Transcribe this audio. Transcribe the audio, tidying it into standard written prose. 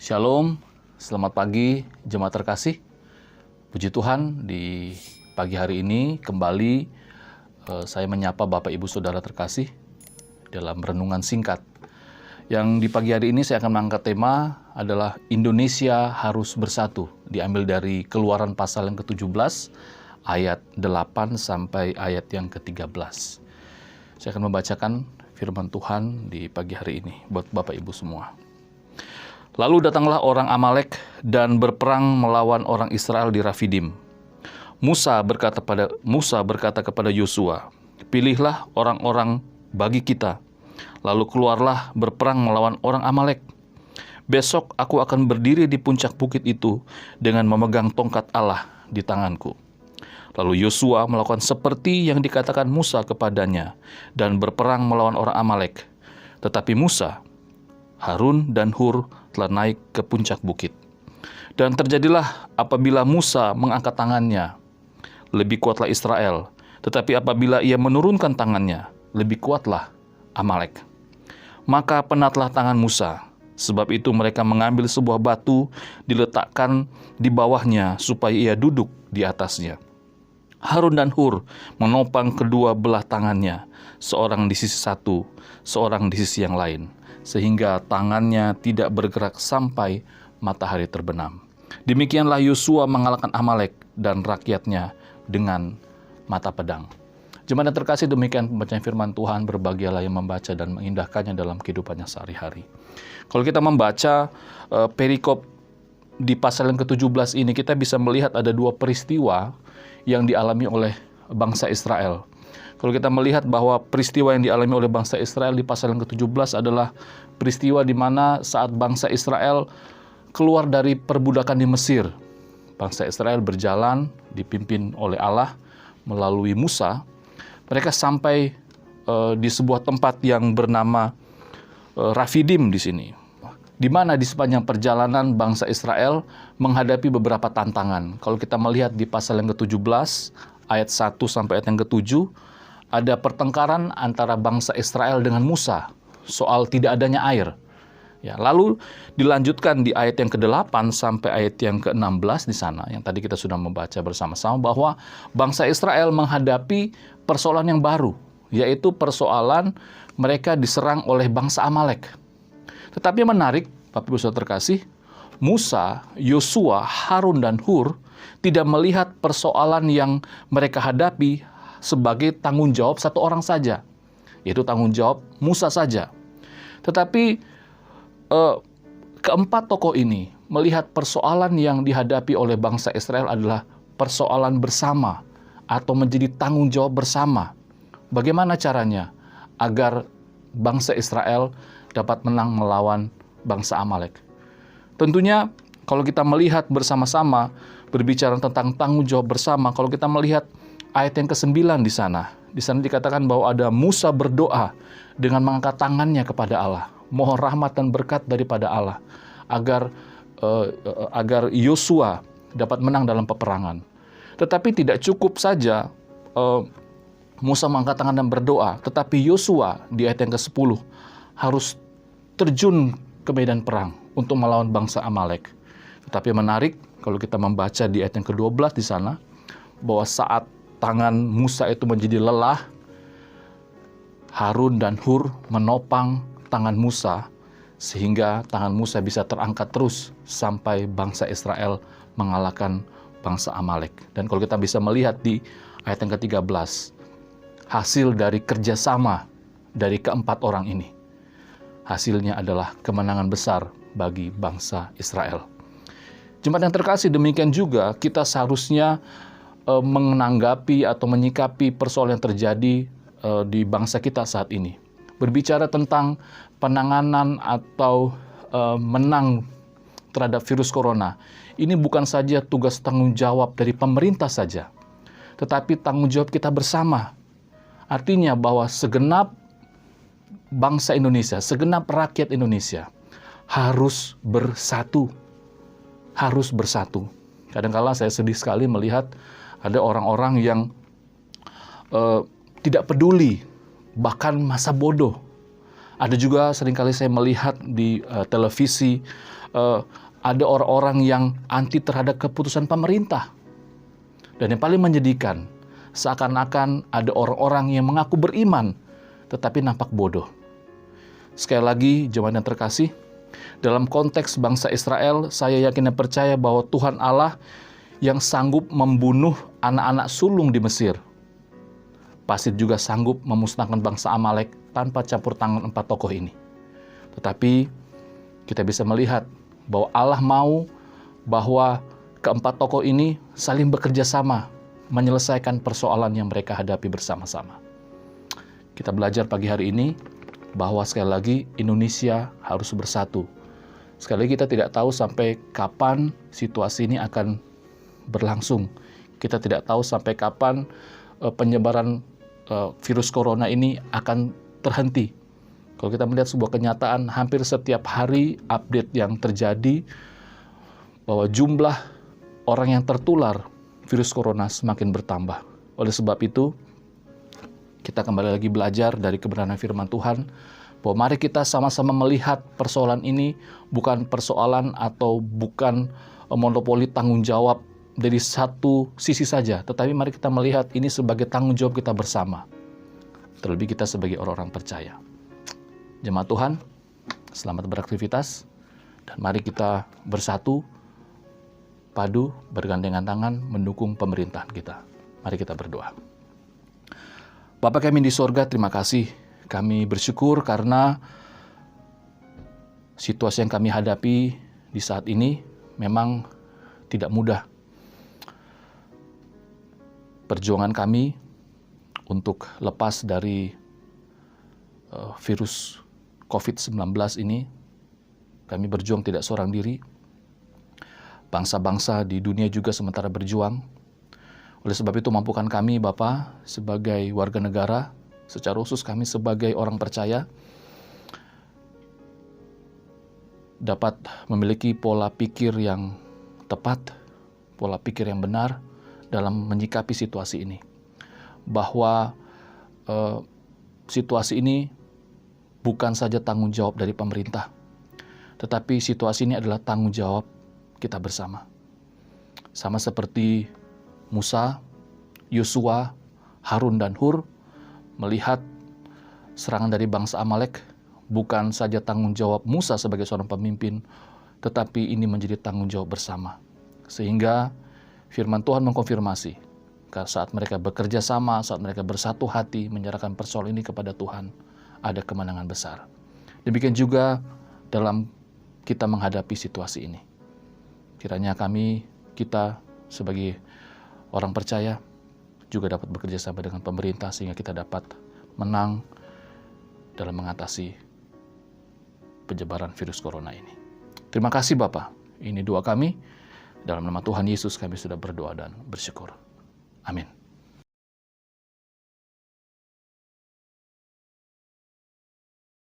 Shalom, selamat pagi jemaat terkasih. Puji Tuhan, di pagi hari ini kembali saya menyapa Bapak Ibu Saudara terkasih dalam renungan singkat. Yang di pagi hari ini saya akan mengangkat tema adalah Indonesia harus bersatu. Diambil dari Keluaran pasal yang ke-17 ayat 8 sampai ayat yang ke-13. Saya akan membacakan firman Tuhan di pagi hari ini buat Bapak Ibu semua. Lalu datanglah orang Amalek dan berperang melawan orang Israel di Rafidim. Musa berkata kepada Yosua, "Pilihlah orang-orang bagi kita, lalu keluarlah berperang melawan orang Amalek. Besok aku akan berdiri di puncak bukit itu dengan memegang tongkat Allah di tanganku." Lalu Yosua melakukan seperti yang dikatakan Musa kepadanya dan berperang melawan orang Amalek. Tetapi Musa, Harun dan Hur telah naik ke puncak bukit. Dan terjadilah apabila Musa mengangkat tangannya, lebih kuatlah Israel. Tetapi apabila ia menurunkan tangannya, lebih kuatlah Amalek. Maka penatlah tangan Musa. Sebab itu mereka mengambil sebuah batu, diletakkan di bawahnya supaya ia duduk di atasnya. Harun dan Hur menopang kedua belah tangannya, seorang di sisi satu, seorang di sisi yang lain, sehingga tangannya tidak bergerak sampai matahari terbenam. Demikianlah Yosua mengalahkan Amalek dan rakyatnya dengan mata pedang. Jemaat yang terkasih, demikian pembacaan firman Tuhan. Berbahagialah yang membaca dan mengindahkannya dalam kehidupannya sehari-hari. Kalau kita membaca perikop di pasal yang ke-17 ini, kita bisa melihat ada dua peristiwa yang dialami oleh bangsa Israel. Kalau kita melihat bahwa peristiwa yang dialami oleh bangsa Israel di pasal yang ke-17 adalah peristiwa di mana saat bangsa Israel keluar dari perbudakan di Mesir. Bangsa Israel berjalan dipimpin oleh Allah melalui Musa. Mereka sampai di sebuah tempat yang bernama Rafidim di sini. Di mana di sepanjang perjalanan bangsa Israel menghadapi beberapa tantangan. Kalau kita melihat di pasal yang ke-17 ayat 1 sampai ayat yang ke-7, ada pertengkaran antara bangsa Israel dengan Musa soal tidak adanya air. Ya, lalu dilanjutkan di ayat yang ke-8 sampai ayat yang ke-16 di sana, yang tadi kita sudah membaca bersama-sama, bahwa bangsa Israel menghadapi persoalan yang baru, yaitu persoalan mereka diserang oleh bangsa Amalek. Tetapi yang menarik, Bapak Ibu Saudara terkasih, Musa, Yosua, Harun, dan Hur tidak melihat persoalan yang mereka hadapi sebagai tanggung jawab satu orang saja, yaitu tanggung jawab Musa saja. Tetapi keempat tokoh ini melihat persoalan yang dihadapi oleh bangsa Israel adalah persoalan bersama atau menjadi tanggung jawab bersama. Bagaimana caranya agar bangsa Israel dapat menang melawan bangsa Amalek? Tentunya kalau kita melihat bersama-sama berbicara tentang tanggung jawab bersama, kalau kita melihat ayat yang ke-9 di sana dikatakan bahwa ada Musa berdoa dengan mengangkat tangannya kepada Allah, mohon rahmat dan berkat daripada Allah agar Yosua dapat menang dalam peperangan. Tetapi tidak cukup saja Musa mengangkat tangan dan berdoa, tetapi Yosua di ayat yang ke-10 harus terjun ke medan perang untuk melawan bangsa Amalek. Tetapi menarik kalau kita membaca di ayat yang ke-12 di sana, bahwa saat tangan Musa itu menjadi lelah, Harun dan Hur menopang tangan Musa sehingga tangan Musa bisa terangkat terus sampai bangsa Israel mengalahkan bangsa Amalek. Dan kalau kita bisa melihat di ayat yang ke-13, hasil dari kerjasama dari keempat orang ini, hasilnya adalah kemenangan besar bagi bangsa Israel. Jemaat yang terkasih, demikian juga kita seharusnya menanggapi atau menyikapi persoalan yang terjadi di bangsa kita saat ini. Berbicara tentang penanganan atau menang terhadap virus corona, ini bukan saja tugas tanggung jawab dari pemerintah saja, tetapi tanggung jawab kita bersama. Artinya bahwa segenap bangsa Indonesia, segenap rakyat Indonesia harus bersatu. Harus bersatu. Kadang-kala saya sedih sekali melihat ada orang-orang yang tidak peduli, bahkan masa bodoh. Ada juga seringkali saya melihat di televisi ada orang-orang yang anti terhadap keputusan pemerintah. Dan yang paling menyedihkan, seakan-akan ada orang-orang yang mengaku beriman, tetapi nampak bodoh. Sekali lagi, jemaat yang terkasih, dalam konteks bangsa Israel, saya yakin dan percaya bahwa Tuhan Allah yang sanggup membunuh anak-anak sulung di Mesir, pasti juga sanggup memusnahkan bangsa Amalek tanpa campur tangan 4 tokoh ini. Tetapi kita bisa melihat bahwa Allah mau bahwa keempat tokoh ini saling bekerja sama menyelesaikan persoalan yang mereka hadapi bersama-sama. Kita belajar pagi hari ini bahwa sekali lagi Indonesia harus bersatu. Sekali lagi kita tidak tahu sampai kapan situasi ini akan berlangsung. Kita tidak tahu sampai kapan penyebaran virus corona ini akan terhenti. Kalau kita melihat sebuah kenyataan, hampir setiap hari update yang terjadi bahwa jumlah orang yang tertular virus corona semakin bertambah. Oleh sebab itu, kita kembali lagi belajar dari kebenaran firman Tuhan, bahwa mari kita sama-sama melihat persoalan ini bukan persoalan atau bukan monopoli tanggung jawab dari satu sisi saja, tetapi mari kita melihat ini sebagai tanggung jawab kita bersama. Terlebih kita sebagai orang-orang percaya. Jemaat Tuhan, selamat beraktivitas, dan mari kita bersatu, padu, bergandengan tangan, mendukung pemerintahan kita. Mari kita berdoa. Bapa kami di sorga, terima kasih. Kami bersyukur karena situasi yang kami hadapi di saat ini memang tidak mudah. Perjuangan kami untuk lepas dari virus COVID-19 ini, kami berjuang tidak seorang diri. Bangsa-bangsa di dunia juga sementara berjuang. Oleh sebab itu mampukan kami Bapa sebagai warga negara, secara khusus kami sebagai orang percaya, dapat memiliki pola pikir yang tepat, pola pikir yang benar dalam menyikapi situasi ini. Bahwa situasi ini bukan saja tanggung jawab dari pemerintah, tetapi situasi ini adalah tanggung jawab kita bersama. Sama seperti Musa, Yosua, Harun, dan Hur melihat serangan dari bangsa Amalek, bukan saja tanggung jawab Musa sebagai seorang pemimpin, tetapi ini menjadi tanggung jawab bersama. Sehingga firman Tuhan mengkonfirmasi, saat mereka bekerja sama, saat mereka bersatu hati menyerahkan persoalan ini kepada Tuhan, ada kemenangan besar. Demikian juga dalam kita menghadapi situasi ini. Kiranya kita sebagai orang percaya juga dapat bekerja sama dengan pemerintah sehingga kita dapat menang dalam mengatasi penyebaran virus corona ini. Terima kasih Bapak. Ini doa kami. Dalam nama Tuhan Yesus kami sudah berdoa dan bersyukur. Amin.